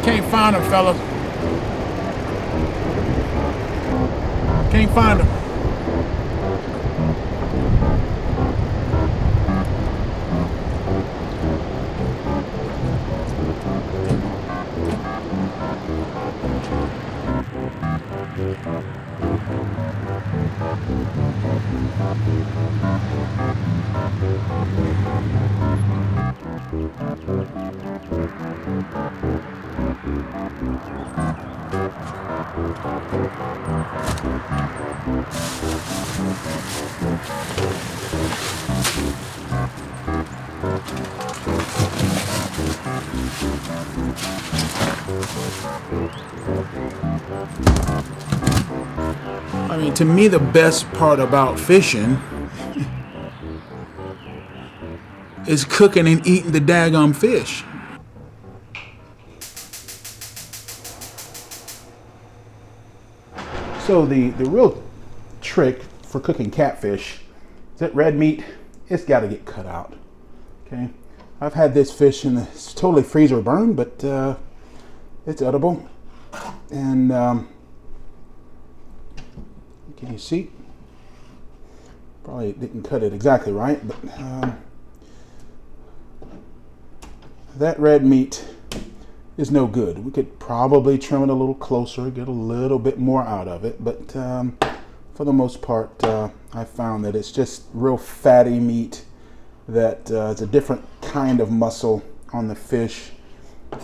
Can't find him, fellas. Can't find him. I mean, to me, the best part about fishing is cooking and eating the daggum fish. So the real trick for cooking catfish is that red meat, it's got to get cut out. Okay, I've had this fish and it's totally freezer burned, but it's edible. And can you see? Probably didn't cut it exactly right, but that red meat is no good. We could probably trim it a little closer, get a little bit more out of it, but for the most part, I found that it's just real fatty meat that it's a different kind of muscle on the fish,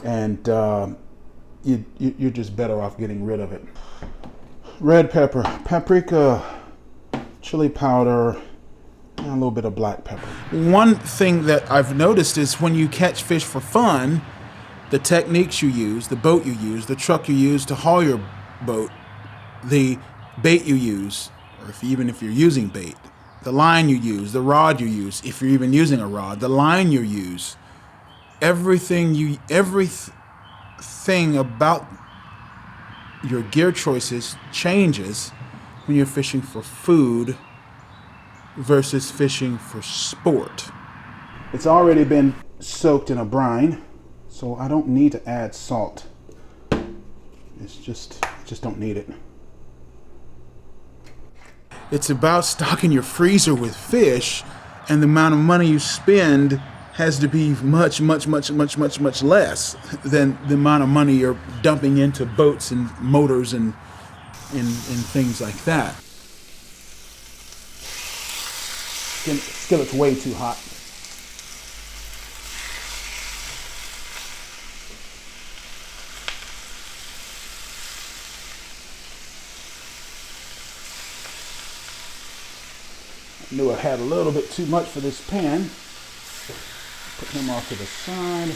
and you're just better off getting rid of it. Red pepper, paprika, chili powder, and a little bit of black pepper. One thing that I've noticed is when you catch fish for fun, the techniques you use, the boat you use, the truck you use to haul your boat, the bait you use, or even if you're using bait, the line you use, the rod you use, if you're even using a rod, the line you use, everything about your gear choices changes when you're fishing for food versus fishing for sport. It's already been soaked in a brine, so I don't need to add salt. Just don't need it. It's about stocking your freezer with fish, and the amount of money you spend has to be much less than the amount of money you're dumping into boats and motors and things like that. Skillet's way too hot. I knew I had a little bit too much for this pan. Put him off to the side.